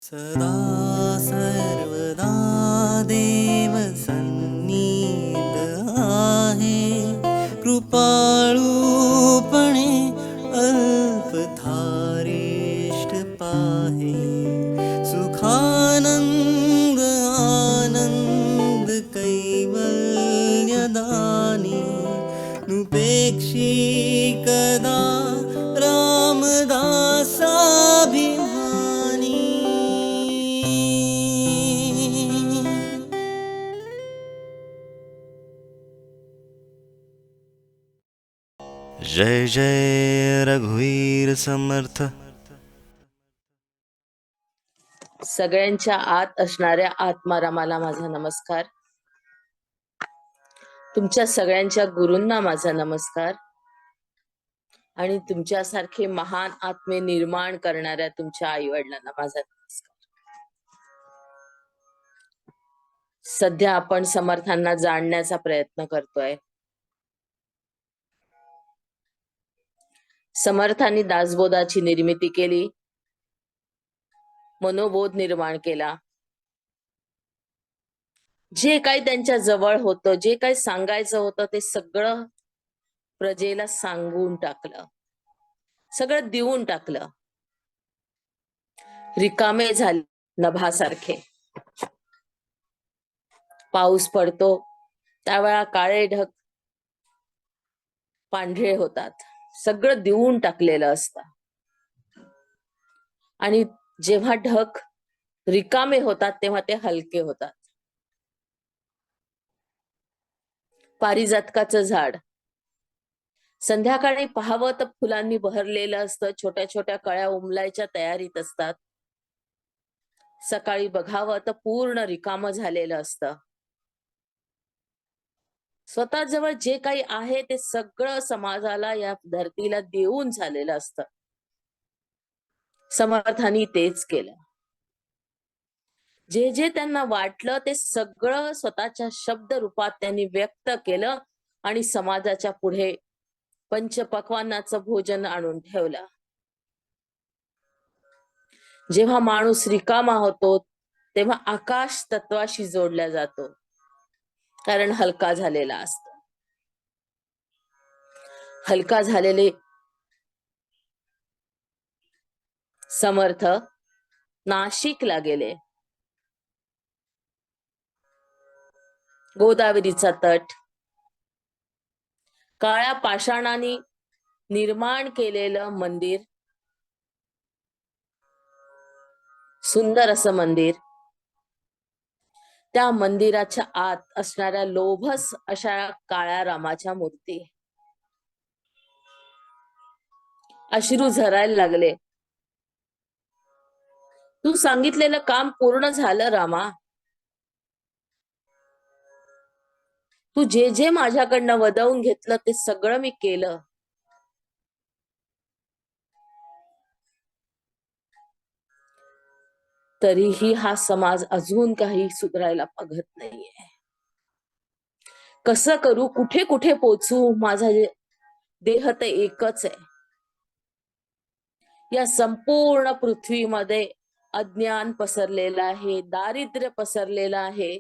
सदा सर्वदा देव सन्निध आहे, कृपाळूपणे अल्पधारिष्ठ पाहे. सुखानंद आनंद कैवल्यदानी, नुपेक्षी कदा रामदासाभिमानी. जय जय रघुवीर समर्थ. सगळ्यांच्या आत असणाऱ्या आत्मारामाला माझा नमस्कार. तुमच्या सगळ्यांच्या गुरूंना माझा नमस्कार आणि तुमच्यासारखे महान आत्मे निर्माण करणाऱ्या तुमच्या आई वडिलांना माझा नमस्कार. सध्या आपण समर्थांना जाणण्याचा प्रयत्न करतोय. समर्थांनी दासबोधाची निर्मिती केली, मनोबोध निर्माण केला. जे काही त्यांच्या जवळ होतं, जे काही सांगायचं होतं ते सगळं प्रजेला सांगून टाकलं, सगळं देऊन टाकलं. रिकामे झाले नभासारखे. पाऊस पडतो त्यावेळा काळे ढग पांढरे होतात, सगळं देऊन टाकलेलं असतं. आणि जेव्हा ढग रिकामे होतात तेव्हा ते हलके होतात. पारिजातकाचं झाड संध्याकाळी पाहावं तर फुलांनी बहरलेलं असतं, छोट्या छोट्या कळ्या उमलायच्या तयारीत असतात. सकाळी बघावं तर पूर्ण रिकामं झालेलं असतं. स्वतः जवळ जे काही आहे ते सगळं समाजाला, या धरतीला देऊन झालेलं असतं. समर्थांनी तेच केलं. जे जे त्यांना वाटलं ते सगळं स्वतःच्या शब्द रूपात त्यांनी व्यक्त केलं आणि समाजाच्या पुढे पंचपक्वान्नाचं भोजन आणून ठेवलं. जेव्हा माणूस रिकामा होतो तेव्हा आकाश तत्वाशी जोडला जातो, कारण हलका झालेला असतो. हलका झालेले समर्थ नाशिकला गेले. गोदावरीचा तट, काळ्या पाषाणाने निर्माण केलेलं मंदिर, सुंदर असं मंदिर. त्या मंदिराच्या आत असणाऱ्या लोभस अशा काळ्या रामाच्या मूर्ती. अश्रू झरायला लागले. तू सांगितलेलं काम पूर्ण झालं रामा. तू जे जे माझ्याकडनं वदवून घेतलं ते सगळं मी केलं. तरीही हा समाज अजून काही सुधारायला बघत नाहीये. कसं करू, कुठे कुठे पोचू, माझा देह तर एकच आहे. या संपूर्ण पृथ्वीमध्ये अज्ञान पसरलेलं आहे, दारिद्र्य पसरलेलं आहे,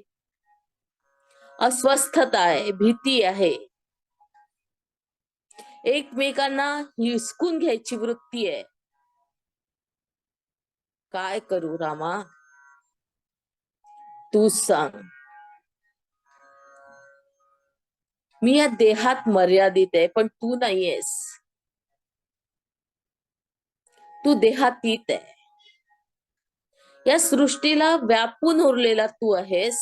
अस्वस्थता आहे, भीती आहे, एकमेकांना हिसकून घ्यायची वृत्ती आहे. काय करू रामा, तू सांग. मी या देहात मर्यादित आहे, पण तू नाहीयेस. तू देहातीत आहे. या सृष्टीला व्यापून उरलेला तू आहेस.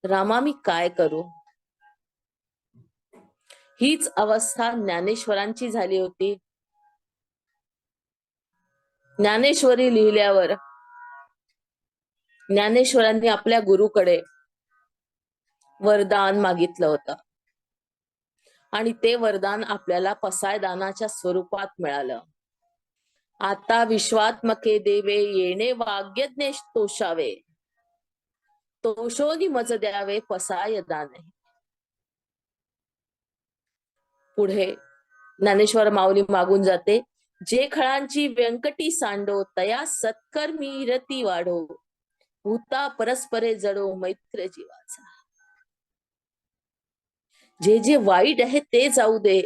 रामा, मी काय करू? हीच अवस्था ज्ञानेश्वरांची झाली होती. ज्ञानेश्वरी लिहिल्यावर ज्ञानेश्वरांनी आपल्या गुरुकडे वरदान मागितलं होतं आणि ते वरदान आपल्याला पसायदानाच्या स्वरूपात मिळालं. आता विश्वात्मके देवे येणे वाग्यज्ञेश तोषावे, तोषोनी मज द्यावे पसायदाने. पुढे ज्ञानेश्वर माऊली मागून जाते जे खळांची व्यंकटी सांडो तया सत्कर्मी रती वाढो, भूता परस्परे जडो मैत्र जीवाचा. जे जे वाईट आहे ते जाऊ दे,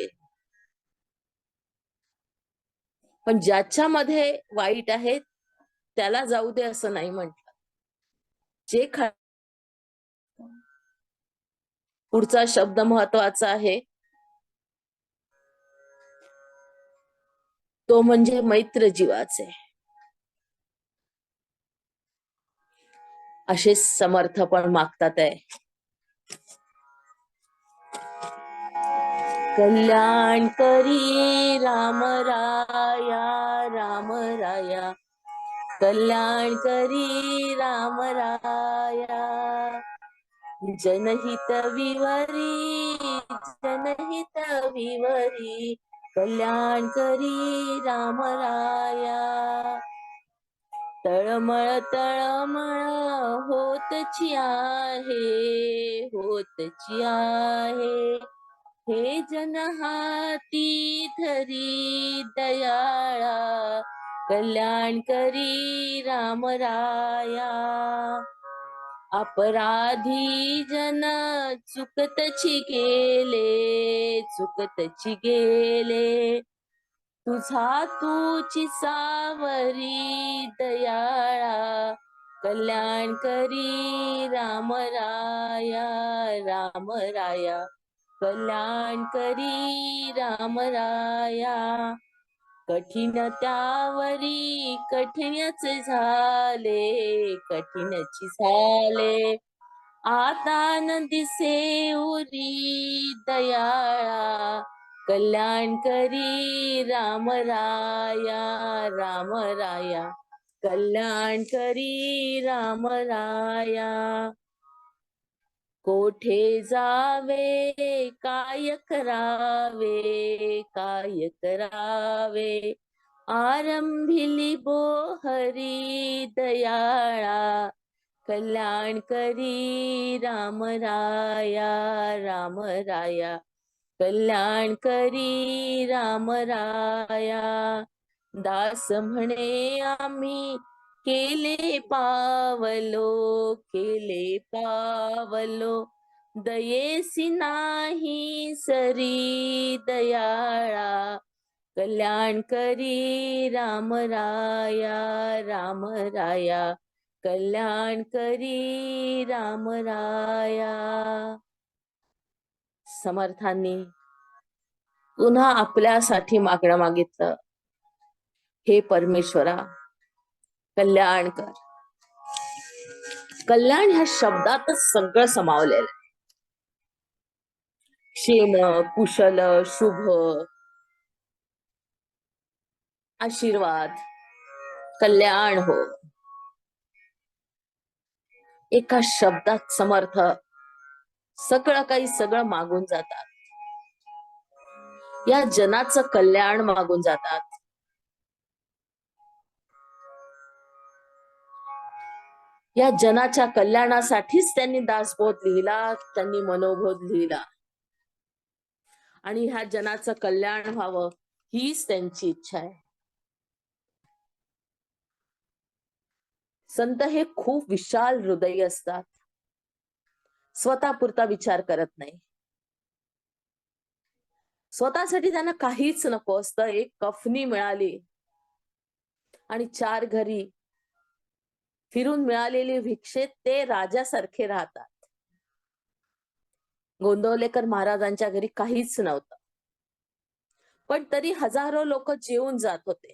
पण ज्याच्यामध्ये वाईट आहे त्याला जाऊ दे असं नाही म्हटलं. जे पुढचा शब्द महत्वाचा आहे तो म्हणजे मैत्र जीवाचे. असे समर्थ पण मागतात आहे. कल्याण करी राम राया, राम राया, कल्याण करी राम राया, जनहित विवरी, जनहित विवरी, कल्याण करी राम राया. तळमळ तळमळ होतची आहे, होतची आहे, हे जन हाती धरी दयाळा, कल्याण करी राम राया. अपराधी जन चुकतची गेले, चुकतची गेले, तुझा तूची सावरी दयाळा, कल्याण करी राम राया, राम राया, कल्याण करी राम राया. कठीण त्यावरी कठीणच झाले, कठीणच झाले, आता न दिसे उरी दयाळा, कल्याण करी राम राया, राम राया, कल्याण करी राम राया. कोठे जावे काय करावे, काय करावे, आरंभिली बोहरी दयाळा, कल्याण करी राम राया, राम राया, कल्याण करी राम राया. दास म्हणे आम्ही केले पावलो, केले पावलो, दयेसी नाही सरी दयाळा, कल्याण करी राम राया, राम राया, कल्याण करी राम राया. समर्थांनी पुन्हा आपल्यासाठी मागणं मागितलं, हे परमेश्वरा कल्याण कर. कल्याण ह्या शब्दातच सगळं समावलेलं आहे. क्षेम, कुशल, शुभ, आशीर्वाद, कल्याण हो, एका शब्दात समर्थ सगळं काही सगळं मागून जातात. या जनाचं कल्याण मागून जातात. या जनाच्या कल्याणासाठीच त्यांनी दासबोध लिहिला, त्यांनी मनोबोध लिहिला, आणि ह्या जनाचं कल्याण व्हावं हीच त्यांची इच्छा आहे. संत हे खूप विशाल हृदयी असतात, स्वतःपुरता विचार करत नाही. स्वतःसाठी त्यांना काहीच नको असतं. एक कफनी मिळाली आणि 4 घरी फिरून मिळालेली भिक्षेत ते राजासारखे राहतात. गोंदवलेकर महाराजांच्या घरी काहीच नव्हतं, पण तरी हजारो लोक जेवून जात होते,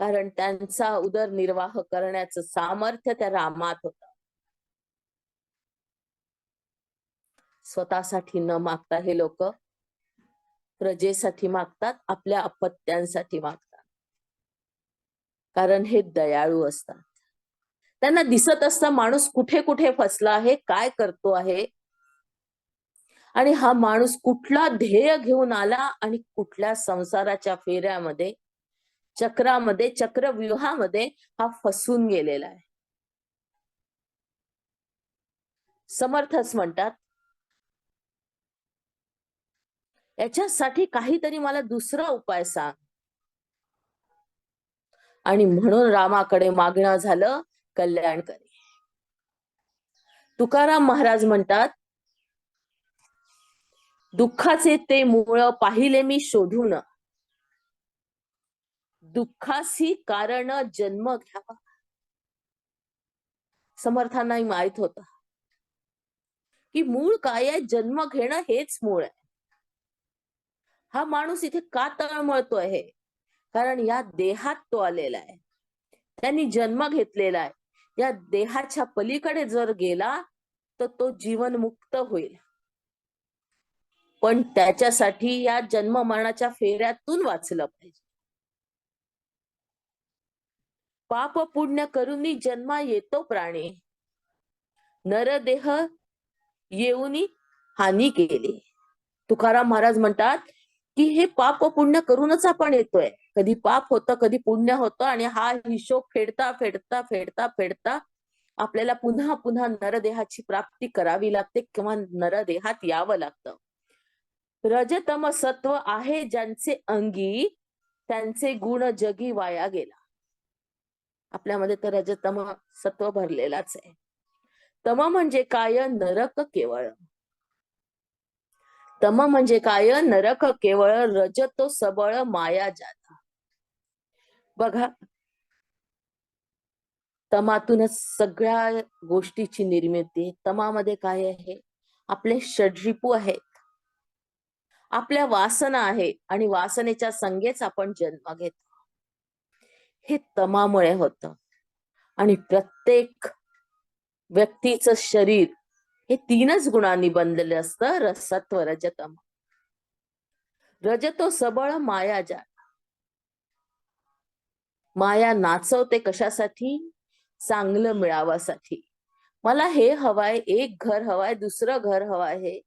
कारण त्यांचा उदरनिर्वाह करण्याचं सामर्थ्य त्या रामात होतं. स्वतःसाठी न मागता हे लोक प्रजेसाठी मागतात, आपल्या अपत्यांसाठी मागतात, कारण हे दयाळू असतात. त्यांना दिसत असतं माणूस कुठे कुठे फसला आहे, काय करतो आहे, आणि हा माणूस कुठला ध्येय घेऊन आला आणि कुठल्या संसाराच्या फेऱ्यामध्ये, चक्रामध्ये, चक्रव्यूहामध्ये हा फसून गेलेला आहे. समर्थच म्हणतात, याच्यासाठी काहीतरी मला दुसरा उपाय सांग. आणि म्हणून रामाकडे मागणं झालं कल्याण करी. तुकाराम महाराज म्हणतात, दुःखाचे ते मूळ पाहिले मी शोधून, दुःखासी कारण जन्म घ्यावा. समर्थांनाही माहित होत की मूळ काय आहे, जन्म घेणं हेच मूळ आहे. हा माणूस इथे का तळमळतो आहे? कारण या देहात तो आलेला आहे, त्यांनी जन्म घेतलेला आहे. या देहाच्या पलीकडे जर गेला तर तो जीवनमुक्त होईल, पण त्याच्यासाठी या जन्म मरणाच्या फेऱ्यातून वाचलं पाहिजे. पाप पुण्य करूनी जन्मा येतो प्राणी, नरदेह येऊनी हानी केली. तुकाराम महाराज म्हणतात की हे पाप पुण्य करूनच आपण येतोय. कधी पाप होतं, कधी पुण्य होतं, आणि हा हिशोब फेडता फेडता फेडता फेडता आपल्याला पुन्हा पुन्हा नरदेहाची प्राप्ती करावी लागते किंवा नरदेहात यावं लागतं. रजतम सत्व आहे ज्यांचे अंगी, त्यांचे गुण जगी वाया गेला. आपल्यामध्ये तर रजतम सत्व भरलेलाच आहे. तम म्हणजे काय? नरक केवळ. तम म्हणजे काय? नरक केवळ. रजतो सबळ माया जाता. बघा, तमातूनच सगळ्या गोष्टीची निर्मिती. तमामध्ये काय आहे? आपले षड्रिपू आहेत, आपल्या वासना आहे, आणि वासनेच्या संगेच आपण जन्म घेतो. हे तमामुळे होतं. आणि प्रत्येक व्यक्तीचं शरीर हे तीनच गुणांनी बनलेलं असतं, सत्व रजतम. रजतो सबळ माया जा. माया नाचवते कशासाठी? चांगलं मिळावासाठी. मला हे हवाय, एक घर हवाय, दुसरं घर हवं आहे,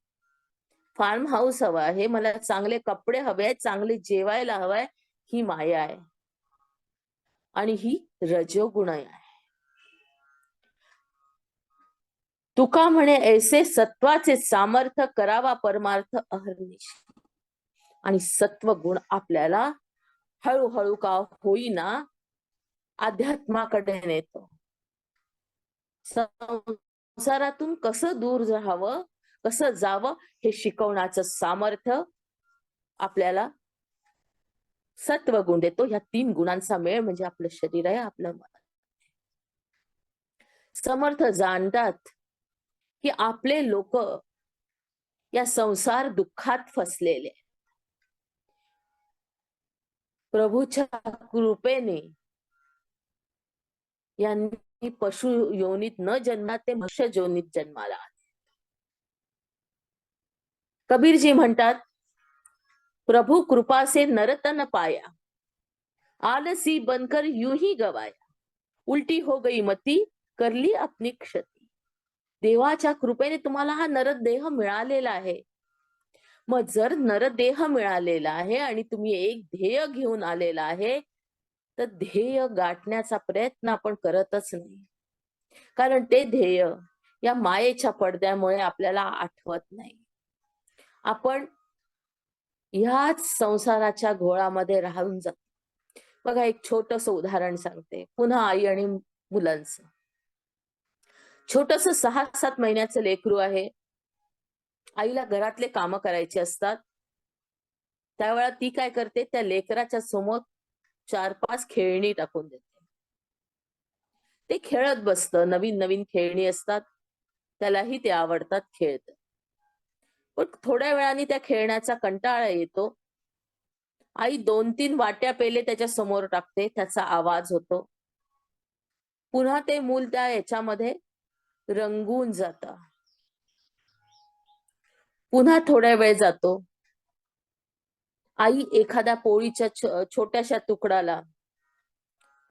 फार्म हाऊस हवा आहे, मला चांगले कपडे हवे, चांगले जेवायला हवंय. ही माया आहे आणि ही रजोगुण आहे. तुका म्हणे ऐसे सत्वाचे सामर्थ्य करावा परमार्थ अहर्निश. आणि सत्व गुण आपल्याला हळूहळू का होईना अध्यात्माकडे नेतो. संसारातून कसं दूर राहावं, कसं जावं, हे शिकवण्याचं सामर्थ्य आपल्याला सत्व गुण देतो. ह्या तीन गुणांचा मेळ म्हणजे आपलं शरीर आहे, आपलं मन. समर्थ जाणतात की आपले लोक या संसार दुःखात फसलेले, प्रभूच्या कृपेने यांनी पशु योनीत न जन्मात ते मनुष्य योनीत जन्माला आले. कबीरजी म्हणतात, प्रभु कृपा से नरतन पाया, आलसी बनकर यूं ही गवाया, उलटी हो गई मती, करली अपनी क्षती. देवाच्या कृपेने तुम्हाला हा नरदेह मिळालेला आहे. मग जर नरदेह मिळालेला आहे आणि तुम्ही एक ध्येय घेऊन आलेला आहे, तर ध्येय गाठण्याचा प्रयत्न आपण करतच नाही. कारण ते ध्येय या मायेच्या पडद्यामुळे आपल्याला आठवत नाही. आपण ह्याच संसाराच्या घोळामध्ये राहून जातो. बघा, एक छोटस उदाहरण सांगते, पुन्हा आई आणि मुलांचं. छोटस 6-7 महिन्याचं लेकरू आहे. आईला घरातले काम करायचे असतात. त्यावेळा ती काय करते, त्या लेकराच्या समोर 4-5 खेळणी टाकून देते. ते खेळत बसतं. नवीन नवीन खेळणी असतात, त्यालाही ते आवडतात, खेळत. पण थोड्या वेळाने त्या खेळण्याचा कंटाळा येतो. आई 2-3 वाट्या पेले त्याच्या समोर टाकते, त्याचा आवाज होतो. पुन्हा ते मूल त्या याच्यामध्ये रंगून जात. पुन्हा थोड्या वेळ जातो. आई एखाद्या पोळीच्या छोट्याशा तुकडाला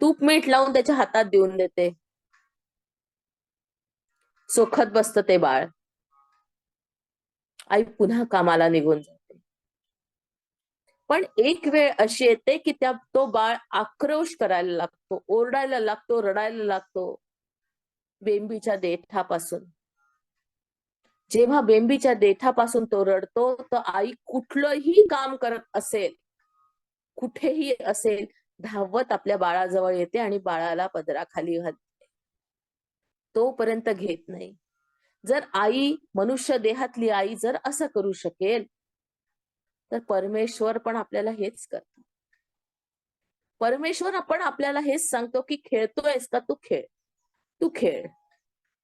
तूप मीठ लावून त्याच्या हातात देऊन देते. चोखत बसतं ते बाळ. आई पुन्हा कामाला निघून जाते. पण एक वेळ अशी येते की तो बाळ आक्रोश करायला लागतो, ओरडायला लागतो, रडायला लागतो बेंबीच्या देठापासून. जेव्हा बेंबीच्या देठापासून तो रडतो, तर आई कुठलंही काम करत असेल, कुठेही असेल, धावत आपल्या बाळाजवळ येते आणि बाळाला पदराखाली घालते. तोपर्यंत घेत नाही. जर आई, मनुष्य देहातली आई जर असं करू शकेल, तर परमेश्वर पण आपल्याला हेच करतो. परमेश्वर आपण आपल्याला हेच सांगतो की खेळतोयस का, तू खेळ, तू खेळ.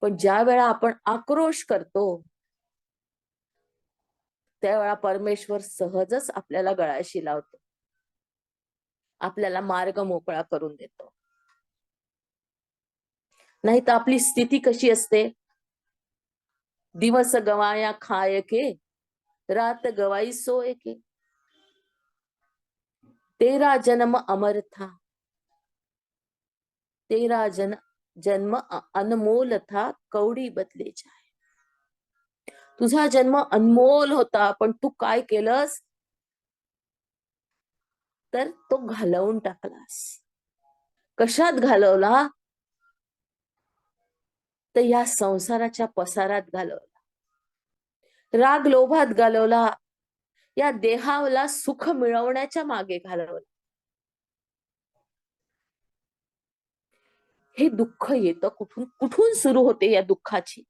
पण ज्या वेळा आपण आक्रोश करतो, त्यावेळा परमेश्वर सहजच आपल्याला गळाशी लावतो, आपल्याला मार्ग मोकळा करून देतो. नाही तर आपली स्थिती कशी असते? दिवस गवाया खाय के, रात गवाई सोय के, तेरा जन्म अमर था, तेरा जन्म अनमोल था, कवडी बदले जाय. तुझा जन्म अनमोल होता, पण तू काय केलंस? तर तो घालवून टाकलास. कशात घालवला? तर या संसाराच्या पसारात घालवला, राग लोभात घालवला, या देहाला सुख मिळवण्याच्या मागे घालवला. हे दुःख येतं कुठून? कुठून सुरू होते या दुःखाची?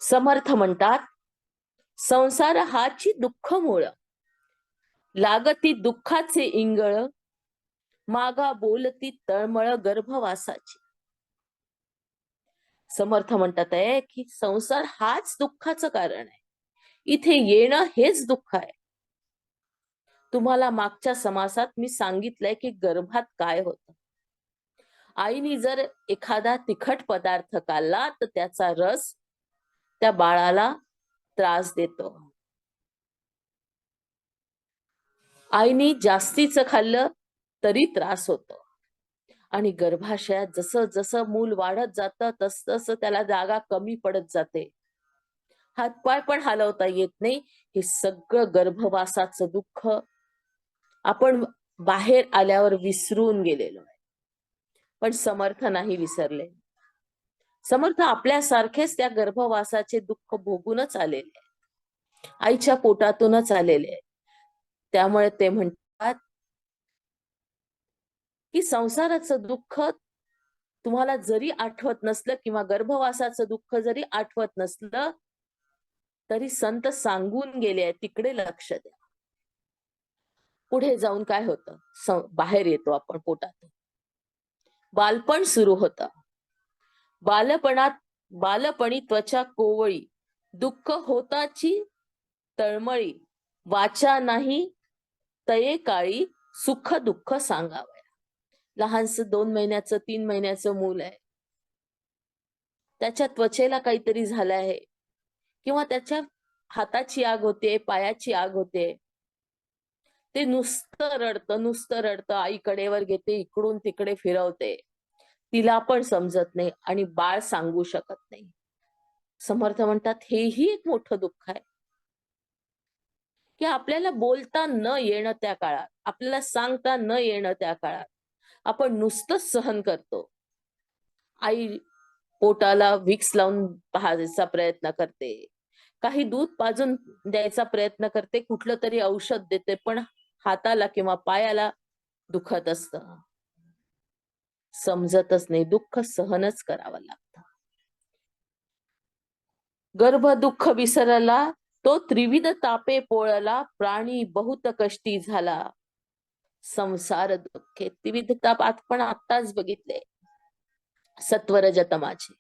समर्थ म्हणतात, संसार हाची दुःख मूळ, लागती दुःखाचे इंगळ, मागा बोलती तळमळ गर्भवासाची. समर्थ म्हणतात आहे की संसार हाच दुःखाचं कारण आहे. इथे येणं हेच दुःख आहे. तुम्हाला मागच्या समासात मी सांगितलंय की गर्भात काय होतं. आईने जर एखादा तिखट पदार्थ खाल्ला तर त्याचा रस त्या बाळाला त्रास देतो. आईने जास्तीचं खाल्लं तरी त्रास होतो. आणि गर्भाशयात जसं जसं मूल वाढत जातं तस तसं त्याला जागा कमी पडत जाते. हातपाय पण हलवता येत नाही. हे सगळं गर्भवासाचं दुःख आपण बाहेर आल्यावर विसरून गेलेलो आहे. पण समर्थ नाही विसरले. समर्थ आपल्यासारखेच त्या गर्भवासाचे दुःख भोगूनच आलेले, आईच्या पोटातूनच आलेले. त्यामुळे ते म्हणतात की संसाराचं दुःख तुम्हाला जरी आठवत नसलं किंवा गर्भवासाचं दुःख जरी आठवत नसलं तरी संत सांगून गेले आहे, तिकडे लक्ष द्या. पुढे जाऊन काय होतं? बाहेर येतो आपण पोटातून, बालपण सुरू होतं. बालपणी त्वचा कोवळी, दुःख होताची तळमळी, वाचा नाही तये काळी, सुख दुःख सांगावया. लहानस 2 महिन्याचं 3 महिन्याचं मूल आहे, त्याच्या त्वचेला काहीतरी झालं आहे किंवा त्याच्या हाताची आग होते, पायाची आग होते. ते नुसतं रडतं, आई कडेवर घेते, इकडून तिकडे फिरवते. तिला पण समजत नाही आणि बाळ सांगू शकत नाही. समर्थ म्हणतात हेही एक मोठं दुःख आहे की आपल्याला बोलता न येणं त्या काळात, आपल्याला सांगता न येणं त्या काळात आपण नुसतंच सहन करतो. आई पोटाला विक्स लावून पाहायचा प्रयत्न करते, काही दूध पाजून द्यायचा प्रयत्न करते, कुठलं तरी औषध देते, पण हाताला किंवा पायाला दुखत असतं. समजतच नाही, दुःख सहनच करावं लागतं. गर्भ दुःख विसरला, तो त्रिविध तापे पोळला, प्राणी बहुत कष्टी झाला. संसार दुःखे त्रिविध ताप आपण आत्ताच बघितले, सत्वरजतमाचे.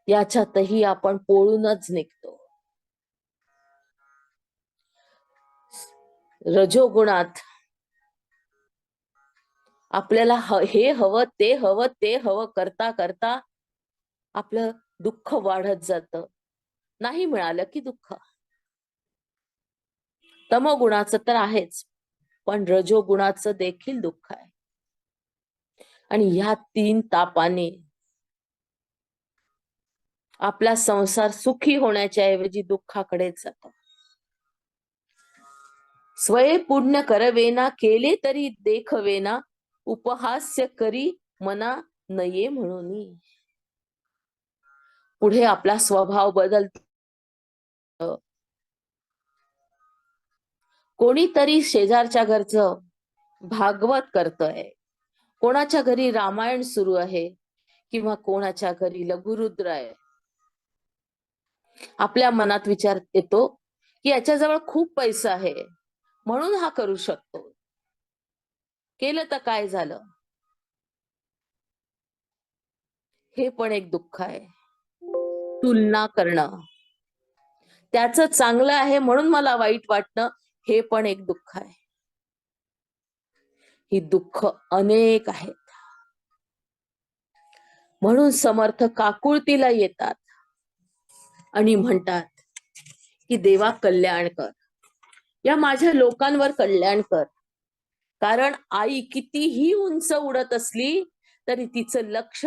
याच्यातही आपण पोळूनच निघतो. रजोगुणात आपल्याला हे हवं ते हवं ते हवं करता करता आपलं दुःख वाढत जातं. नाही मिळालं की दुःख. तमोगुणाचं तर आहेच, पण रजोगुणाचं देखील दुःख आहे. आणि ह्या 3 तापाने आपला संसार सुखी होण्याच्या ऐवजी दुःखाकडेच जातो. स्वये पुण्य करवेना, केले तरी देखवेना, उपहास्य करी मना नये म्हणून. पुढे आपला स्वभाव बदलतो. कोणीतरी शेजारच्या घरचं भागवत करतोय, कोणाच्या घरी रामायण सुरू आहे किंवा कोणाच्या घरी लघुरुद्र आहे, आपल्या मनात विचार येतो की याच्याजवळ खूप पैसा आहे म्हणून हा करू शकतो. केलं तर काय झालं? हे पण एक दुःख आहे. तुलना करणं, त्याचं चांगलं आहे म्हणून मला वाईट वाटणं, हे पण एक दुःख आहे. ही दुःख अनेक आहेत. म्हणून समर्थ काकुळतीला येतात आणि म्हणतात की देवा कल्याण कर, या माझ्या लोकांवर कल्याण कर. कारण आई कितीही उंच उडत असली तरी तिचं लक्ष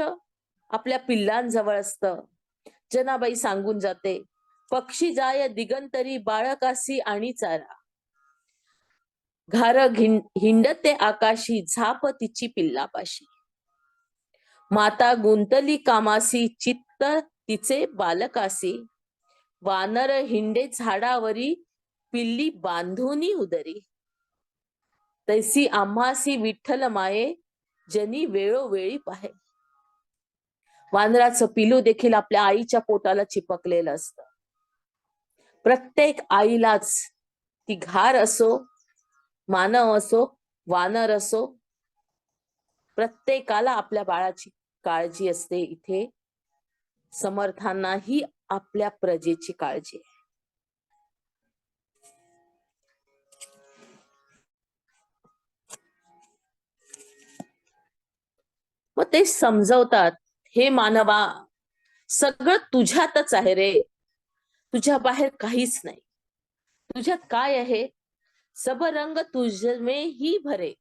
आपल्या पिल्लांजवळ असतं. जनाबाई सांगून जाते, पक्षी जाय दिगंतरी बाळकासी आणि चारा, घार हिंडते आकाशी झाप तिची पिल्लापाशी. माता गुंतली कामासी चित्त तिचे बालकासी, वानर हिंडे झाडावरी पिल्ली बांधुनी उदरी. तैसी आम्हासी विठ्ठल माये जनी वेळोवेळी पाहे. वानराचं पिलू देखील आपल्या आईच्या पोटाला चिपकलेलं असतं. प्रत्येक आईलाच ती घार असो, मानव असो, वानर असो, प्रत्येकाला आपल्या बाळाची काळजी असते. इथे समर्थांनाही आपल्या प्रजेची काळजी आहे. मग ते समजवतात, हे मानवा, सगळं तुझ्यातच आहे रे, तुझ्या बाहेर काहीच नाही. तुझ्यात काय आहे? सब रंग तुझमे ही भरे,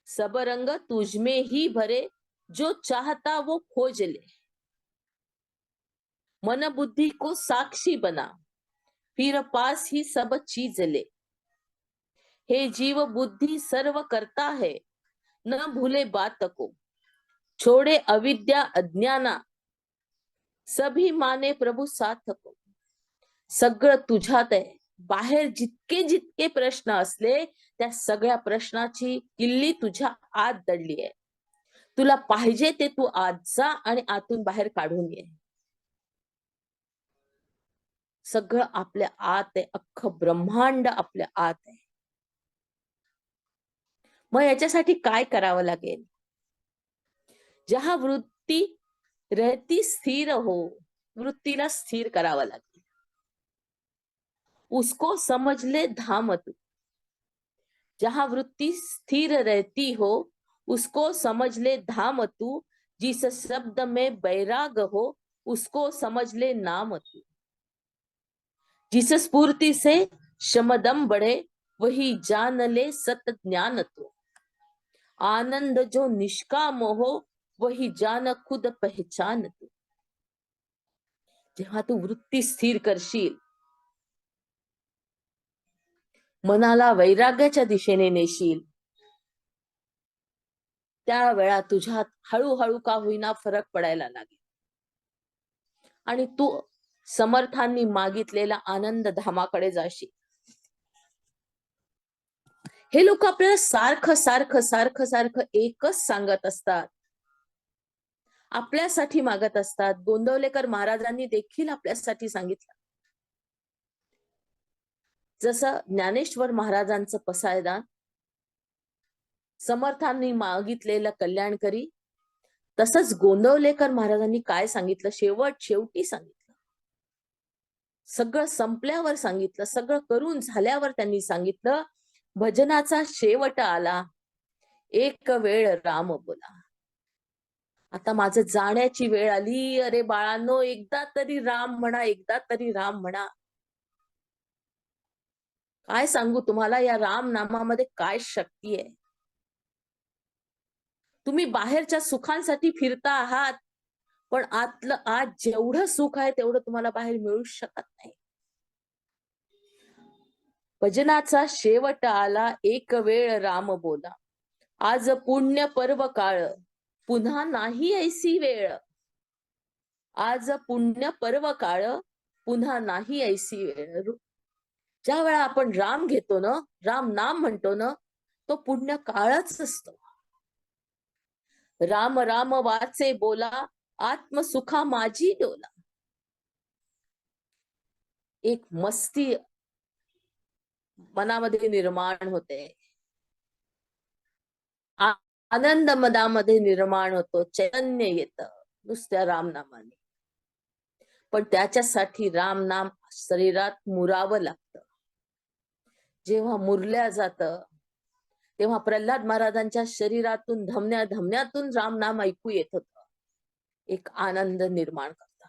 सब रंग तुझमे ही भरे, जो चाहता वो खोज ले. मन बुद्धि को साक्षी बना, फिर पास ही सब चीज ले. हे जीव बुद्धि सर्व करता है, न भूले बात को, छोड़े अविद्या अज्ञाना, सभी माने प्रभु साथ को. सगळं तुझ्यात आहे. बाहेर जितके जितके प्रश्न असले त्या सगळ्या प्रश्नाची किल्ली तुझ्या आत दडली आहे. तुला पाहिजे ते तू आत जा आणि आतून बाहेर काढून ये. सगळं आपल्या आत आहे, अख्खं ब्रह्मांड आपल्या आत आहे. मग याच्यासाठी काय करावं लागेल? जहा वृत्ती रहती स्थिर हो, वृत्तीला स्थिर करावं लागेल. उसको समझ ले धाम तू. जहां वृत्ति स्थिर रहती हो, उसको समझ ले धाम तू. जिस शब्द में बैराग हो, उसको समझ ले नाम तू. जिस स्फूर्ति से शमदम बढ़े, वही जान ले सत ज्ञान तू. आनंद जो निष्काम हो, वही जान खुद पहचान तू. जेव्हा तू वृत्ती स्थिर करशील, मनाला वैराग्याच्या दिशेने नेशील, त्यावेळा तुझ्यात हळूहळू का होईना फरक पडायला लागेल आणि तू समर्थांनी मागितलेला आनंद धामाकडे जाशील. हे लोक आपल्याला सारखं सारखं सारखं सारखं एकच सांगत असतात, आपल्यासाठी मागत असतात. गोंदवलेकर महाराजांनी देखील आपल्यासाठी सांगितलं. जसं ज्ञानेश्वर महाराजांचं पसायदान समर्थांनी मागितलेलं कल्याण करी, तसंच गोंदवलेकर महाराजांनी काय सांगितलं? शेवटी सांगितलं. सगळं संपल्यावर सांगितलं, सगळं करून झाल्यावर त्यांनी सांगितलं, भजनाचा शेवट आला, एक वेळ राम बोला. आता माझं जाण्याची वेळ आली. अरे बाळांनो, एकदा तरी राम म्हणा, एकदा तरी राम म्हणा. काय सांगू तुम्हाला, या राम नामामध्ये काय शक्ती आहे. तुम्ही बाहेरच्या सुखांसाठी फिरता आहात, पण आतलं आत जेवढं सुख आहे तेवढं तुम्हाला बाहेर मिळू शकत नाही. भजनाचा शेवट आला, एक वेळ राम बोला. आज पुण्य पर्व काळ, पुन्हा नाही ऐसी वेळ. आज पुण्य पर्व काळ, पुन्हा नाही ऐसी वेळ. ज्या वेळा आपण राम घेतो ना, राम नाम म्हणतो ना, तो पुण्य काळच असतो. राम राम वाचे बोला, आत्मसुखा माझी डोला. एक मस्ती मनामध्ये निर्माण होते, आनंद मनामध्ये निर्माण होतो, चैतन्य येतं नुसत्या रामनामाने. पण त्याच्यासाठी रामनाम शरीरात मुरावं लागतं. जेव्हा मुरल्या जातं तेव्हा प्रल्हाद महाराजांच्या शरीरातून धमन्या धमन्यातून रामनाम ऐकू येत होत. एक आनंद निर्माण करता.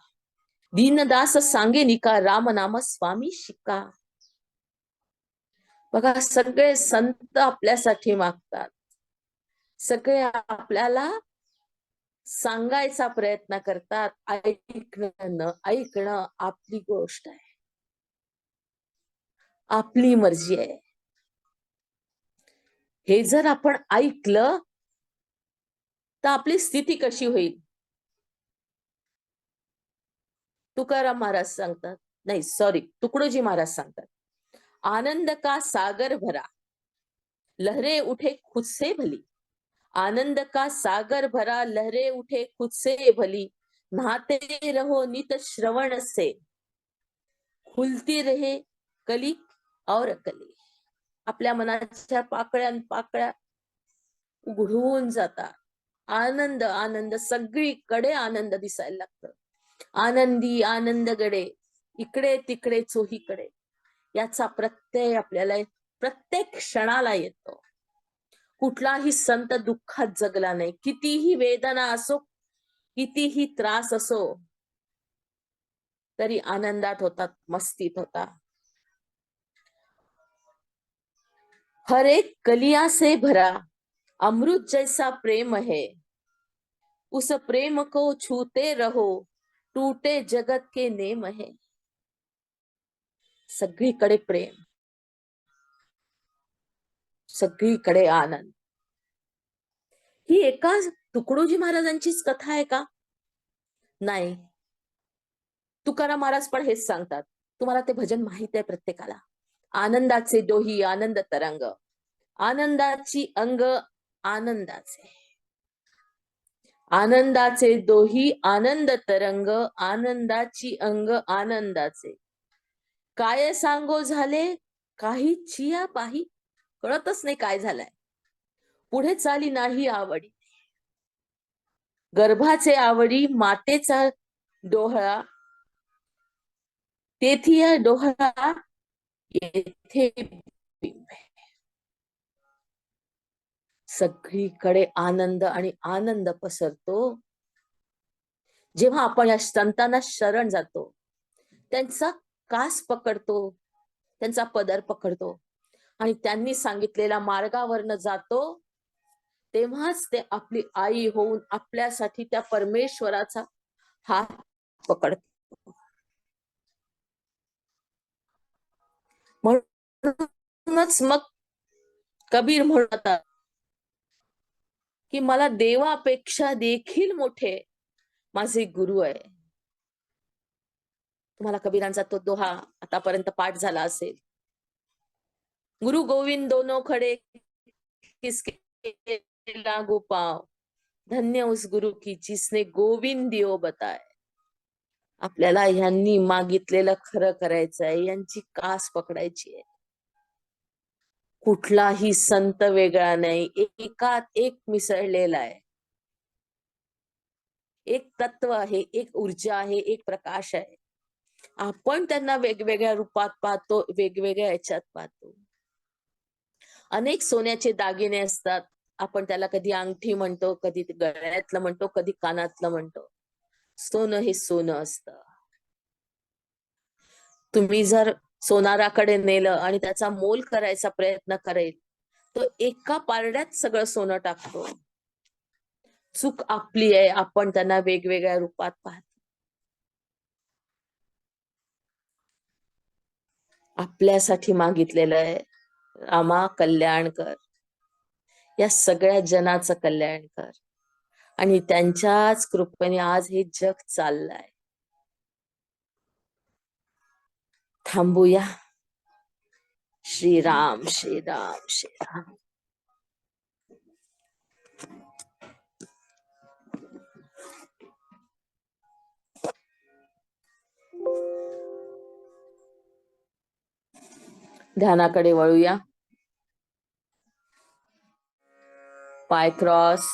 दीनदास सांगेनी का रामनाम स्वामी शिका. बघा, सगळे संत आपल्यासाठी मागतात, सगळे आपल्याला सांगायचा प्रयत्न करतात. ऐकणं न ऐकणं आपली गोष्ट आहे, आपली मर्जी आहे. हे जर आपण ऐकलं तर आपली स्थिती कशी होईल? तुकाराम महाराज सांगतात, नाही सॉरी, तुकडोजी महाराज सांगतात, आनंद का सागर भरा, लहरे उठे खुद से भली. आनंद का सागर भरा, लहरे उठे खुद से भली. नहाते रहो नित श्रवण से, खुलती रहे कली और कली. आपल्या मनाच्या पाकळ्या पाकळ्या उघडून जातात. आनंद आनंद, सगळीकडे आनंद दिसायला लागतं. आनंदी आनंदगडे, इकडे तिकडे चोहीकडे. याचा प्रत्यय आपल्याला प्रत्येक क्षणाला येतो. कुठलाही संत दुःखात जगला नाही. कितीही वेदना असो, कितीही त्रास असो, तरी आनंदात होतात, मस्तीत होता. हर एक कलिया से भरा, अमृत जैसा प्रेम है. उस प्रेम को छूते रहो, टूटे जगत के नेम है. सगळीकडे प्रेम, सगळीकडे आनंद. ही एका तुकडोजी महाराजांचीच कथा आहे का? नाही. तुकाराम महाराज पण हेच सांगतात. तुम्हाला ते भजन माहित आहे प्रत्येकाला. आनंदाचे डोही आनंद तरंग, आनंदाची अंग आनंदाचे. आनंदाचे दोही आनंद तरंग, आनंदाची अंग आनंदाचे. काय सांगो झाले काही चिया पाही, कळतच नाही काय झालंय. पुढे चाली नाही आवडी, गर्भाचे आवडी मातेचा डोहळा, तेथिया डोहळा येथे बिंब. सगळीकडे आनंद आणि आनंद पसरतो जेव्हा आपण या संतांना शरण जातो, त्यांचा कास पकडतो, त्यांचा पदर पकडतो आणि त्यांनी सांगितलेल्या मार्गावरनं जातो. तेव्हाच ते आपली आई होऊन आपल्यासाठी त्या परमेश्वराचा हात पकडतो. म्हणूनच मग कबीर म्हणतात की मला देवापेक्षा देखील मोठे माझे गुरु आहे. तुम्हाला कबीरांचा तो दोहा आतापर्यंत पाठ झाला असेल. गुरु गोविंद दोनों खड़े किसके लागू पाव, धन्य उस गुरु की जिसने गोविंदियो बताए. आपल्याला यांनी मागितलेलं खरं करायचं आहे, यांची कास पकडायची आहे. कुठलाही संत वेगळा नाही, एकात एक मिसळलेला आहे. एक तत्व आहे, एक ऊर्जा आहे, एक प्रकाश आहे. आपण त्यांना वेगवेगळ्या रूपात पाहतो, वेगवेगळ्या याच्यात पाहतो. अनेक सोन्याचे दागिने असतात. आपण त्याला कधी अंगठी म्हणतो, कधी गळ्यातलं म्हणतो, कधी कानातलं म्हणतो. सोनं हे सोनं असतं. तुम्ही जर सोनाराकडे नेलं आणि त्याचा मोल करायचा प्रयत्न करेल, तो एका पारड्यात सगळं सोनं टाकतो. चूक आपली आहे, आपण त्यांना वेगवेगळ्या रूपात पाहतो. आपल्यासाठी मागितलेलं आहे, रामा कल्याण कर, या सगळ्या जनाचं कल्याण कर. आणि त्यांच्याच कृपेने आज हे जग चाललंय. थांबूया. श्रीराम श्रीराम श्रीराम. ध्यानाकडे वळूया. पाय क्रॉस,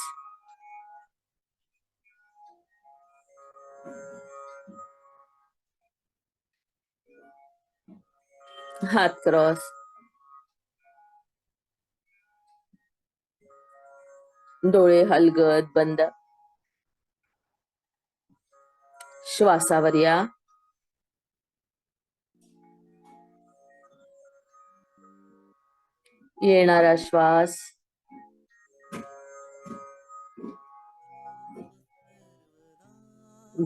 हात क्रॉस, डोळे हलगत बंद. श्वासावर या. येणारा श्वास,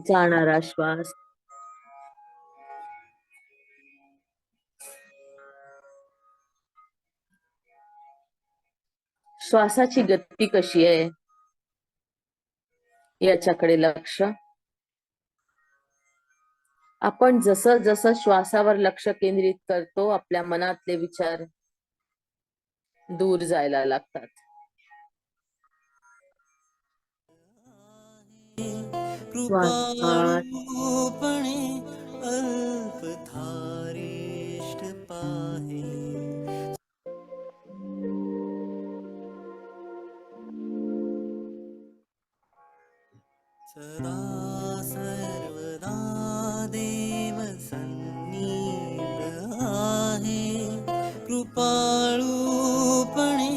जाणारा श्वास. श्वासाची गती कशी आहे याच्याकडे लक्ष. आपण जसं जसं श्वासावर लक्ष केंद्रित करतो, आपल्या मनातले विचार दूर जायला लागतात. श्वासात कृपाळूपणे अल्पधारिष्ट पाहे. सदा सर्वदा देव सन्निध आहे. कृपाळूपणे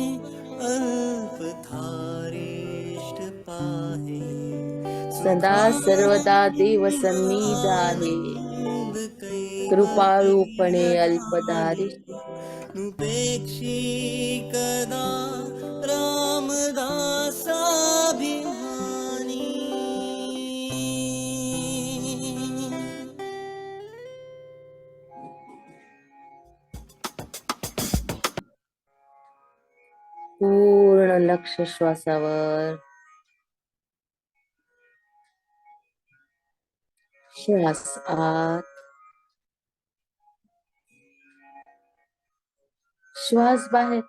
अल्पधारिष्ट पाहे. सदा सर्वदा देव सन्निध आहे. कृपाळूपणे अल्पधारी. नुपेक्षी कदा रामदासाभिमानी. पूर्ण लक्ष श्वासावर. श्वास आत, श्वास बाहेर.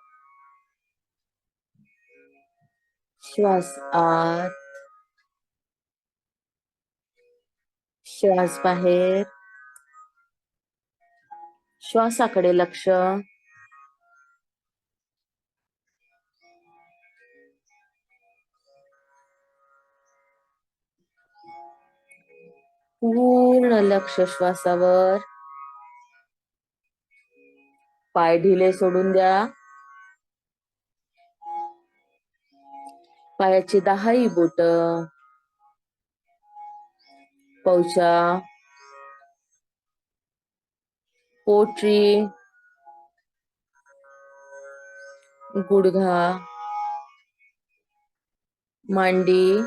श्वास आत, श्वास बाहेर. श्वासाकडे लक्ष. पूर्ण लक्ष श्वासावर. पाय ढिले सोडून द्या. पायाची 10ही बोट, पौचा, पोटरी, गुडघा, मांडी,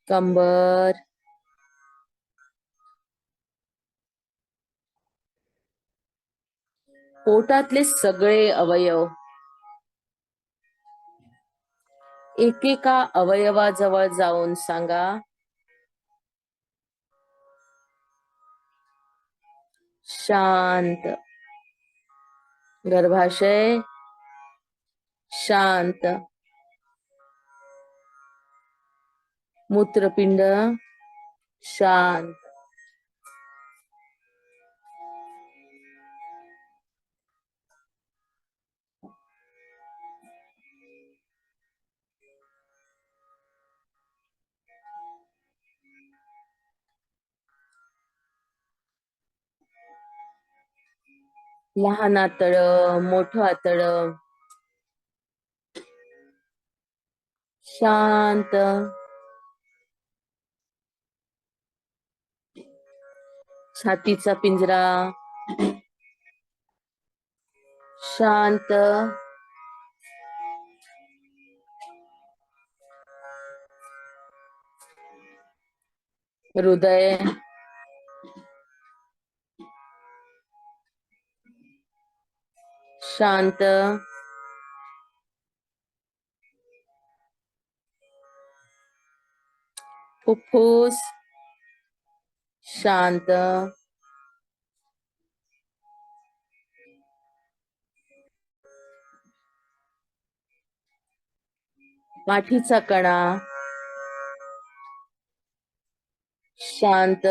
कंबर, पोटातले सगळे अवयव. एकेका अवयवाजवळ जाऊन सांगा, शांत. गर्भाशय शांत. मूत्रपिंड शांत. लहान आतड, मोठं आतड शांत. छातीचा पिंजरा शांत. हृदय शांत. फुफ्फुस शांत. पाठीचा कणा शांत.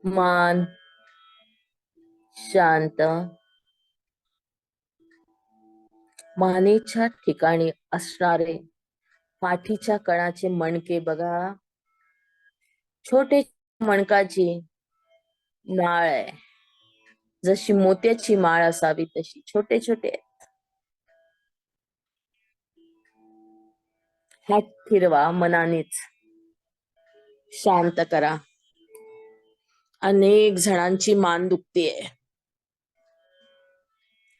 मान शांत. मानेच्या ठिकाणी असणारे पाठीच्या कणाचे मणके बघा. छोटे मणकाची नाळ आहे, जशी मोत्याची माळ असावी तशी छोटे छोटे आहेत. हात फिरवा मनानेच, शांत करा. अनेक जणांची मान दुखतेय.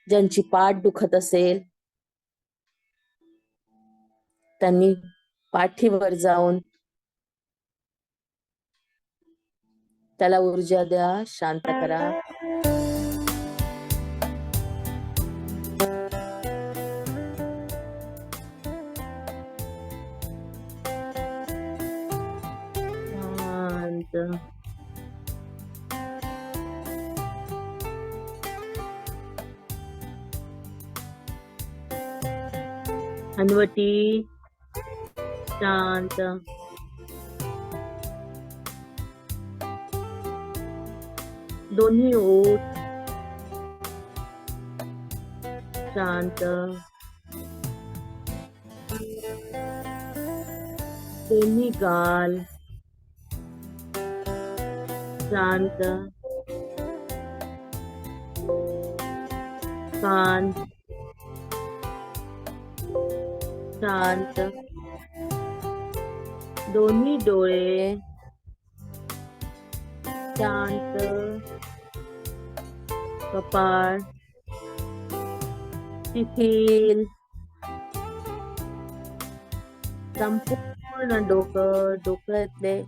ज्यांची पाठ दुखत असेल त्यांनी पाठीवर जाऊन त्याला ऊर्जा द्या, शांत करा. शांत. हनवटी शांत. दोन्ही ओठ शांत. दोन्ही गाल शांत. कान शांत. दोन्ही डोळे शांत. कपाळ शिथिल. संपूर्ण डोकं, डोक्यातले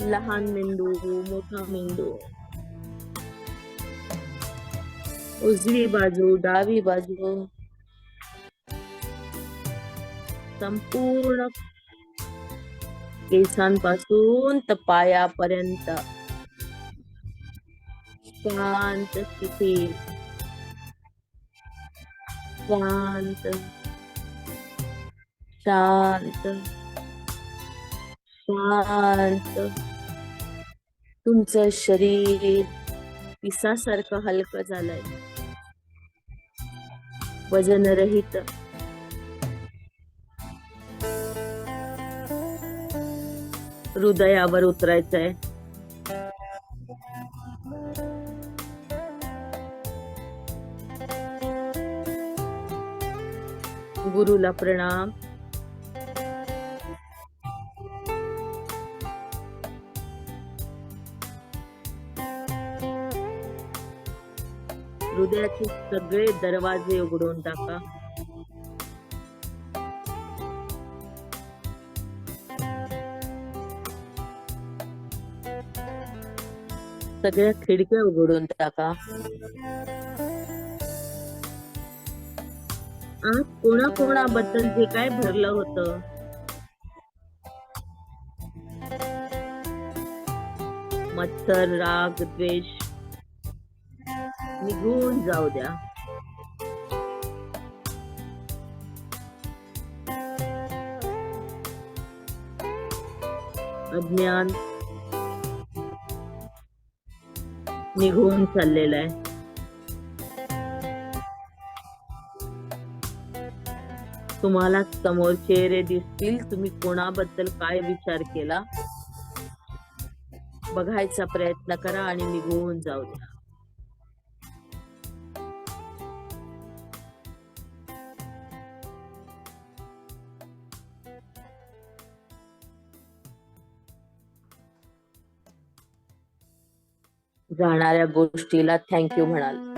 लहान मेंदू, मोठा मेंदू, उजवी बाजू, डावी बाजू, संपूर्ण केसांपासून तर पायापर्यंत शांत स्थिती. शांत शांत शांत. तुमचं शरीर पिसासारखं हलकं झालंय, वजनरहित. हृदयावर उतरायचंय. गुरुला प्रणाम. हृदयाचे सगळे दरवाजे उघडून टाका. सगळ्या खिडक्या उघडून टाका. आज कोणाकोणाबद्दल जे काय भरलं होतं मत्सर, राग, द्वेष निघून जाऊ द्या. अज्ञान निघून चाललेलं आहे. तुम्हाला समोर चेहरे दिसतील. तुम्ही कोणाबद्दल काय विचार केला बघायचा प्रयत्न करा आणि निघून जाऊ द्या. जाणाऱ्या गोष्टीला थँक्यू म्हणाल.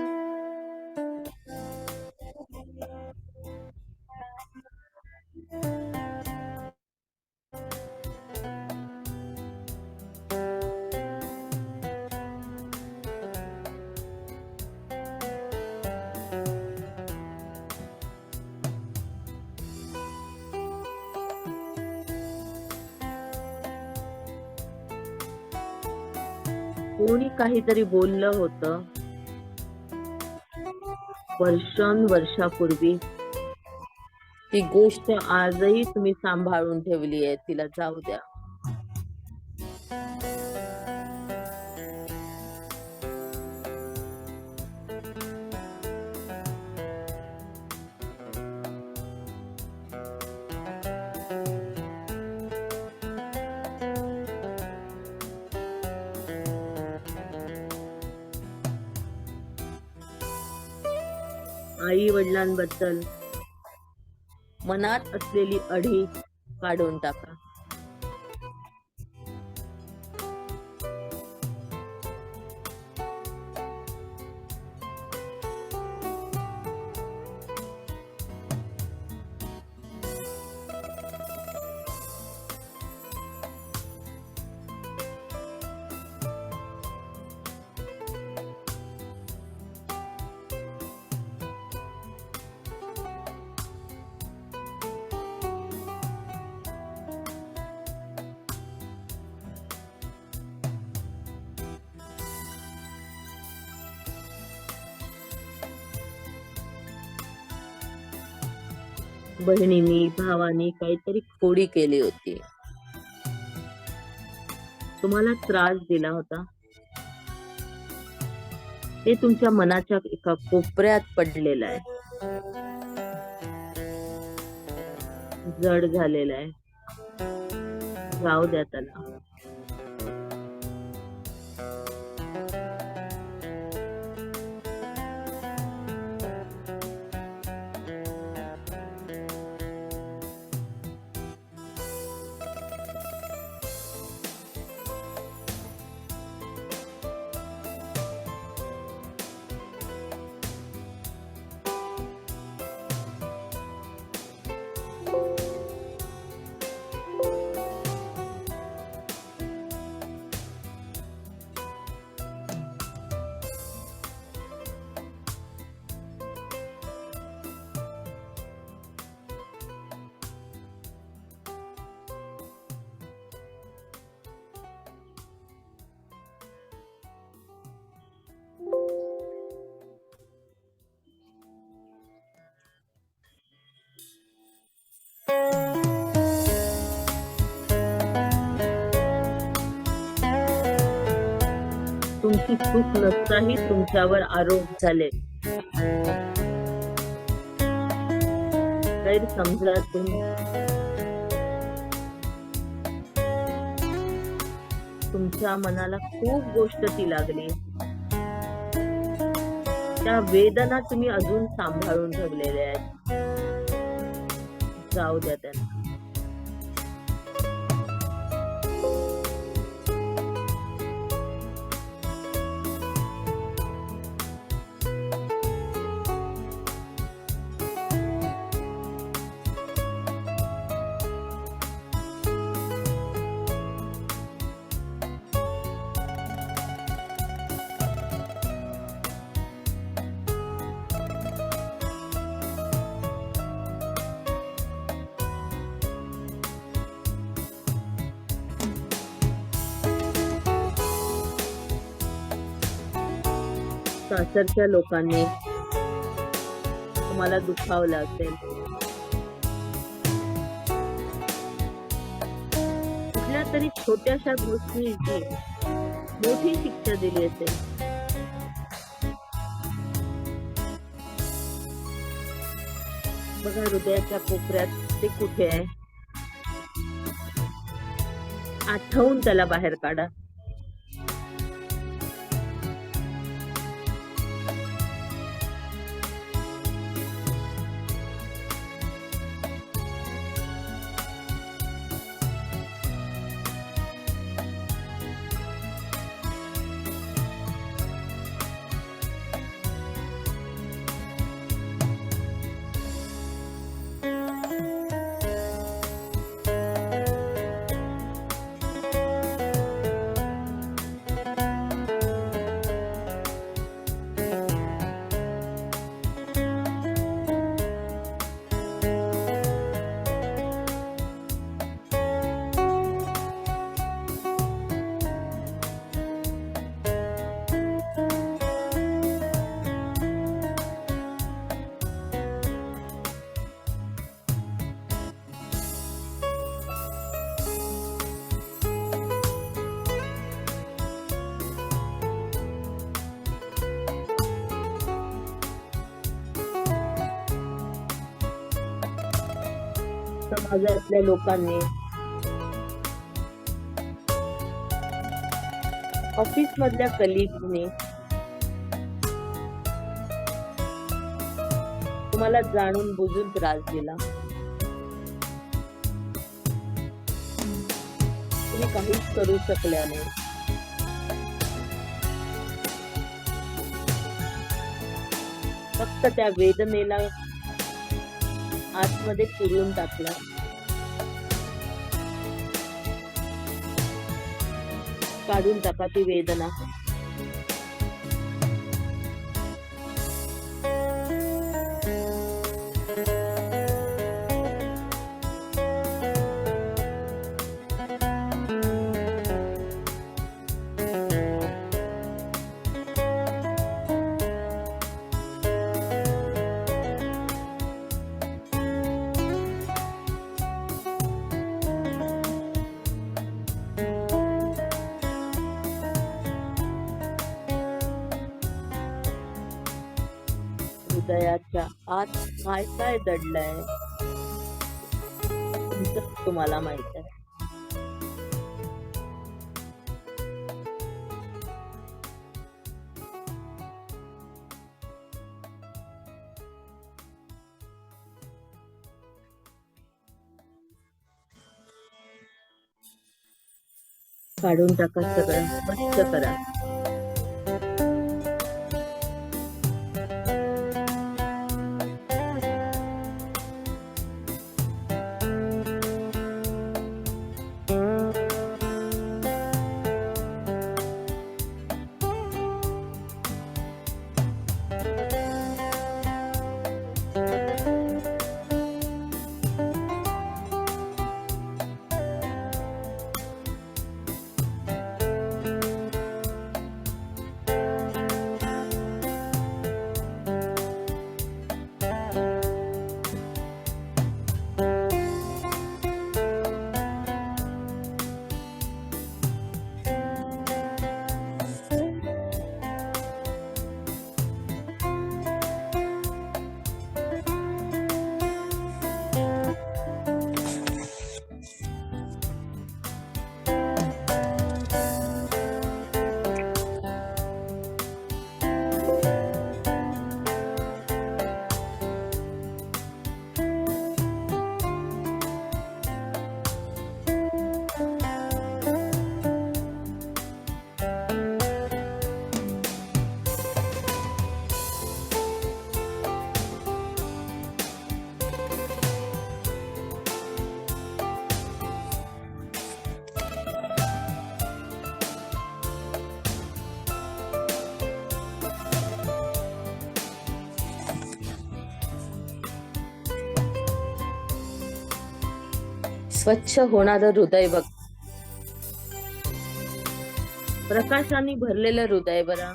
कोणी काहीतरी बोललं होतं वर्षांवर्षापूर्वी. ती गोष्ट आजही तुम्ही सांभाळून ठेवली आहे. तिला जाऊ द्या. आई वडिलांबद्दल मनात असलेली अढी काढून टाका. बहिणींनी भावानी काहीतरी खोडी केली होती, तुम्हाला त्रास दिला होता, ते तुमच्या मनाच्या एका कोपऱ्यात पडलेलं आहे, जड झालेलं आहे. जाऊ द्या त्याला. तुमची चूक नसताही तुमच्यावर आरोप झाले, गैरसमजातून तुमच्या मनाला खूप गोष्ट ती लागली, त्या वेदना तुम्ही अजून सांभाळून ठेवलेल्या आहेत. जाऊ द्या त्यांना. सासरच्या लोकांनी तुम्हाला दुखावलं असेल, कुठल्या तरी छोट्याशा गोष्टीची मोठी शिक्षा दिली असेल. बघा हृदयाच्या कोपऱ्यात ते कुठे आहे, आठवून त्याला बाहेर काढा. समाजातल्या लोकांनी, ऑफिस मधल्या कलिग्सनी तुम्हाला जाणून बुजून त्रास दिला, तुम्ही काहीच करू शकल्या नाही. फक्त त्या वेदनेला आतमध्ये पुरून टाकला. काढून टाका ती वेदना. हृदयाच्या आत काय काय दडलंय तुमचं तुम्हाला माहित आहे. काढून टाका सगळं, स्पष्ट करा. स्वच्छ होणारं हृदय बघ, प्रकाशाने भरलेलं हृदय बरा.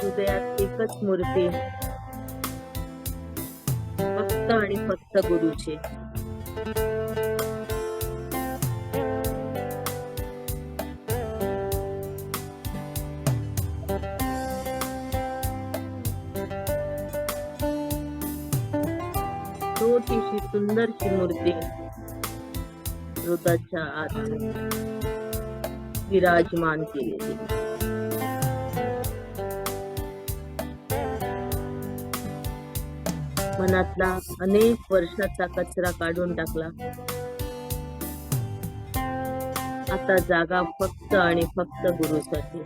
हृदयात एकच मूर्ती, फक्त आणि फक्त गुरुची. छोटीशी सुंदरशी मूर्ती हृदयाच्या आत विराजमान केलेली. मनातला अनेक वर्षाचा कचरा काढून टाकला. आता जागा फक्त आणि फक्त गुरुसाठी.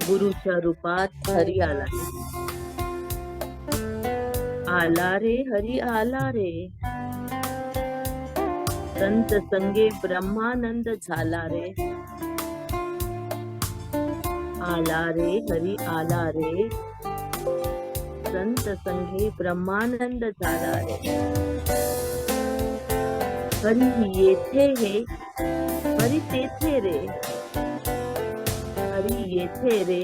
गुरुच्या रूपात हरी आला रे. आला रे हरी आला रे. संत संगे ब्रह्मानंद झाला रे. आला रे हरी आला रे. संत संगे ब्रह्मानंद झाला रे. हरी येथे हे हरी तेथे रे. हरी येथे रे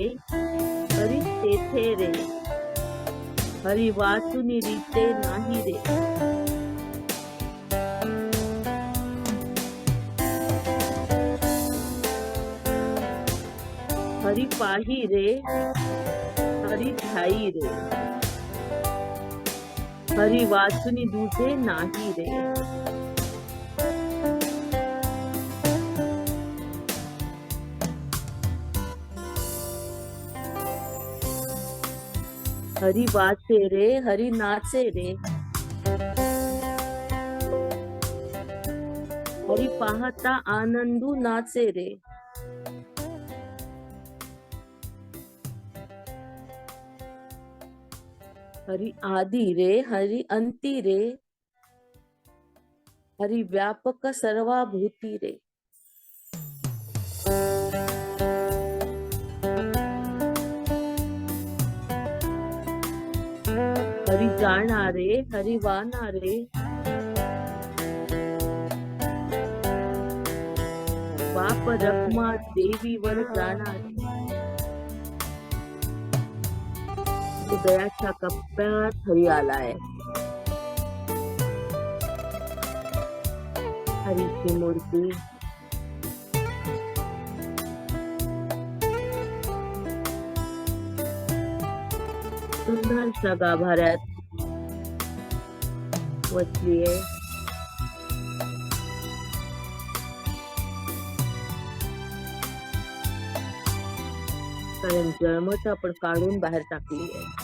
हरी तेथे रे. हरी वाचुनी रीते नाही रे. हरी पाही रे हरी ठाई रे. हरी वाचुनी दुजे नाही रे. हरी वाचे रे हरी नाचे रे. हरी पाहता आनंदू नाचे रे. हरी आदि रे हरी अंती रे. हरी व्यापक सर्वाभूती रे. हरी जाणारे हरी वाणारे. बाप रखमा देवीवर जाणारे. उदयाच्या कप्प्यात हरी आलाय. हरीची मूर्ती सुंदरशा गाभाऱ्यात वचलीये. कारण जळमट आपण काढून बाहेर टाकली आहे.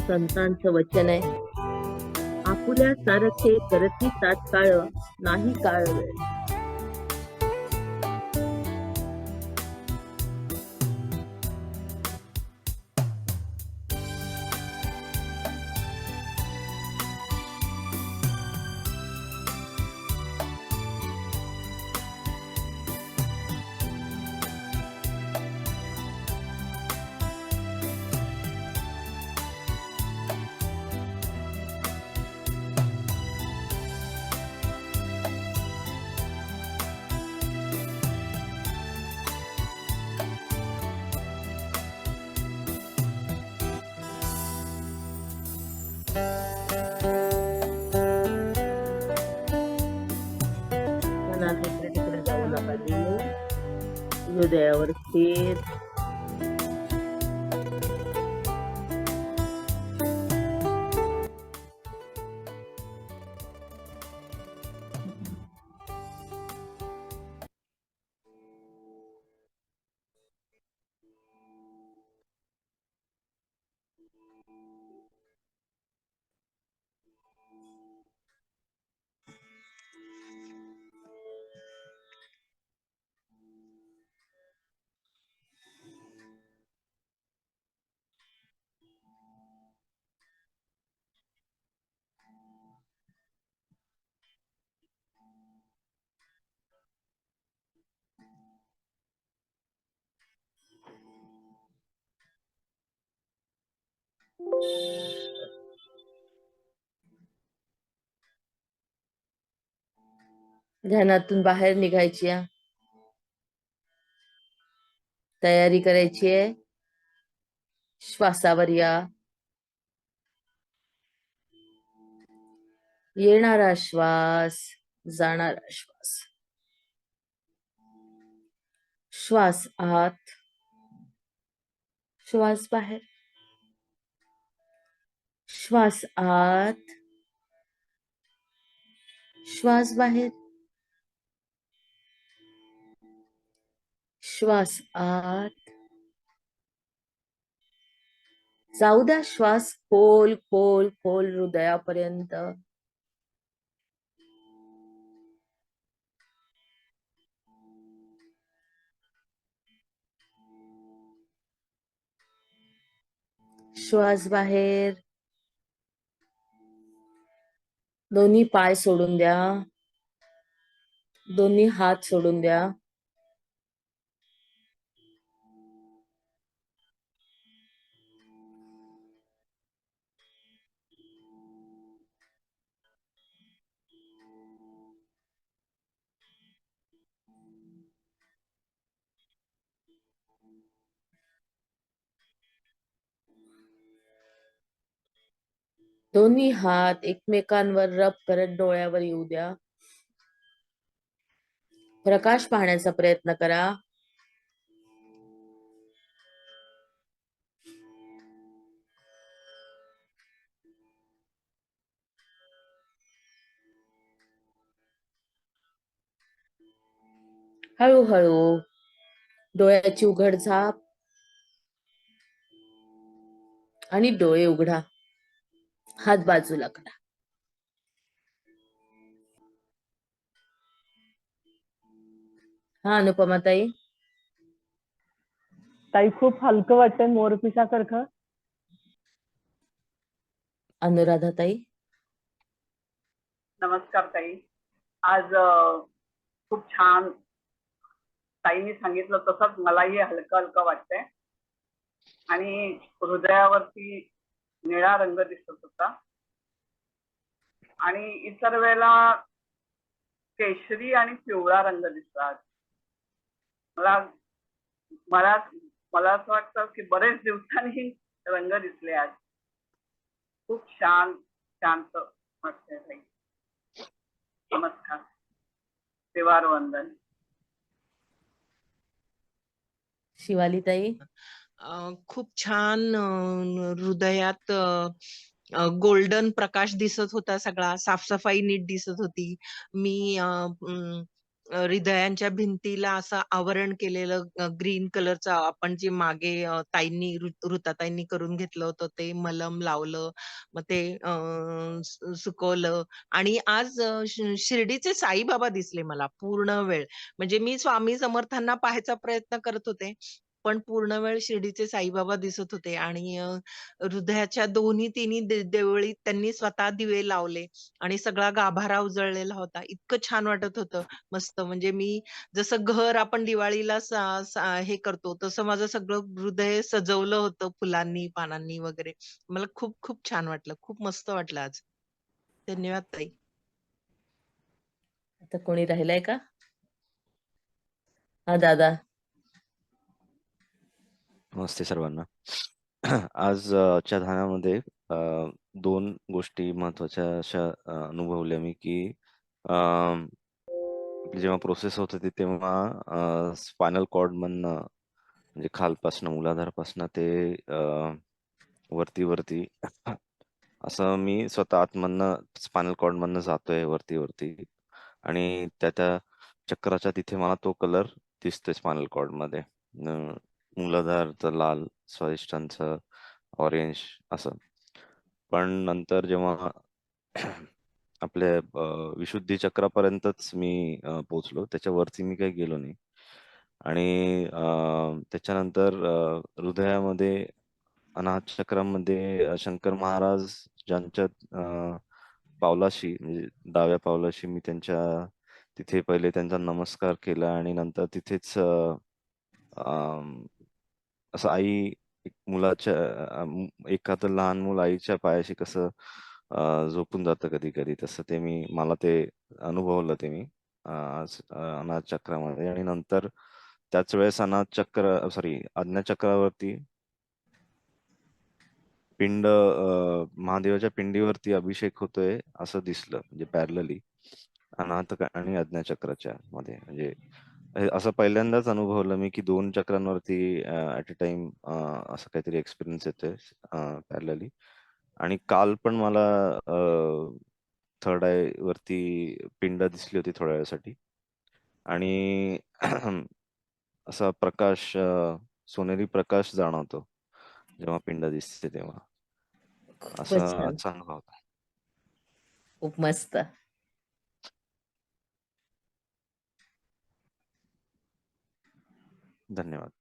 संतांचं वचन आहे, आपुल्या सारखे करती तात्काळ नाही काळ वेळ. तिकडे जाऊ नका देऊ. हृदयावर स्थिर ध्यानातून बाहेर निघायची आहे. तयारी करायची आहे. श्वासावर या. येणारा श्वास जाणारा श्वास. श्वास आत, श्वास बाहेर. श्वास आत, श्वास बाहेर. श्वास आत. जाऊ द्या श्वास खोल खोल खोल हृदयापर्यंत. श्वास बाहेर. दोन्ही पाय सोडून द्या. दोन्ही हात सोडून द्या. दोन्ही हात एकमेकांवर रब करत डोळ्यावर येऊ द्या. प्रकाश पाहण्याचा प्रयत्न करा. हळूहळू डोळ्याची उघड झाप आणि डोळे उघडा. हात बाजूला करा. हा अनुपमा ताई. ताई खूप हलकं वाटतंय मोरपिसासारखं. अनुराधा ताई. नमस्कार ताई. आज खूप छान ताईंनी सांगितलं तसंच मलाही हलकं हलकं वाटतंय आणि हृदयावरती निळा रंग दिसत होता आणि इतर वेळेला केशरी आणि पिवळा रंग दिसतात. मला मला मला असं वाटतं की बरेच दिवसांनी रंग दिसले आज. खूप शांत वाटतंय ताई. नमस्कार. त्रिवार वंदन. शिवाली ताई. खूप छान हृदयात गोल्डन प्रकाश दिसत होता. सगळा साफसफाई नीट दिसत होती. मी हृदयांच्या भिंतीला असं आवरण केलेलं ग्रीन कलरचं आपण जे मागे ताईंनी ऋताताईंनी करून घेतलं होतं ते मलम लावलं. मग ते सुकवलं आणि आज शिर्डीचे साईबाबा दिसले मला पूर्ण वेळ. म्हणजे मी स्वामी समर्थांना पाहायचा प्रयत्न करत होते. पण पूर्ण वेळ शिर्डीचे साईबाबा दिसत होते आणि हृदयाच्या दोन्ही तिन्ही देवळीत त्यांनी स्वतः दिवे लावले आणि सगळा गाभारा उजळलेला होता. इतकं छान वाटत होतं. मस्त म्हणजे मी जसं घर आपण दिवाळीला हे करतो तसं माझं सगळं हृदय सजवलं होतं फुलांनी, पानांनी वगैरे. मला खूप खूप छान वाटलं. खूप मस्त वाटलं आज. धन्यवाद ताई. आता कोणी राहिलंय का? हा दादा. नमस्ते सर्वांना. आजच्या ध्यानामध्ये दोन गोष्टी महत्वाच्या अशा अनुभवल्या मी की आपली जेव्हा प्रोसेस होत होती तेव्हा स्पायनल कॉर्ड मधनं म्हणजे खालपासनं मूलाधारपासनं ते वरती वरती असं मी स्वतः आतमधनं स्पायनल कॉर्ड मधनं जातोय वरती वरती आणि त्या चक्राच्या तिथे मला तो कलर दिसतोय स्पायनल कॉर्ड मध्ये. मूलाधारचं लाल, स्वादिष्टांचं ऑरेंज असं. पण नंतर जेव्हा आपल्या विशुद्धी चक्रापर्यंतच मी पोहोचलो, त्याच्यावरती मी काही गेलो नाही. आणि त्याच्यानंतर हृदयामध्ये अनाहत चक्रामध्ये शंकर महाराज ज्यांच्या पावलाशी म्हणजे डाव्या पावलाशी मी त्यांच्या तिथे पहिले त्यांचा नमस्कार केला आणि नंतर तिथेच असं आई मुलाच्या एखादं लहान मूल आईच्या पायाशी कसं झोपून जातं कधी कधी, तसं ते मला ते अनुभवलं ते मी आज अनाथ चक्रामध्ये. आणि नंतर त्याच वेळेस आज्ञा चक्रावरती महादेवाच्या पिंडीवरती अभिषेक होतोय असं दिसलं म्हणजे पॅरलली. अनाहत आणि आज्ञाचक्राच्या मध्ये. म्हणजे असं पहिल्यांदाच अनुभवलं मी की 2 चक्रांवरती ऍट अ टाइम असं काहीतरी एक्सपिरियन्स येतोय पॅरलली. आणि काल पण मला थर्ड आय वरती पिंड दिसली होती थोड्या वेळासाठी. आणि असा प्रकाश, सोनेरी प्रकाश जाणवतो जेव्हा पिंड दिसते तेव्हा. असा खूपच छान. आजचा अनुभव होता. खूप मस्त. धन्यवाद.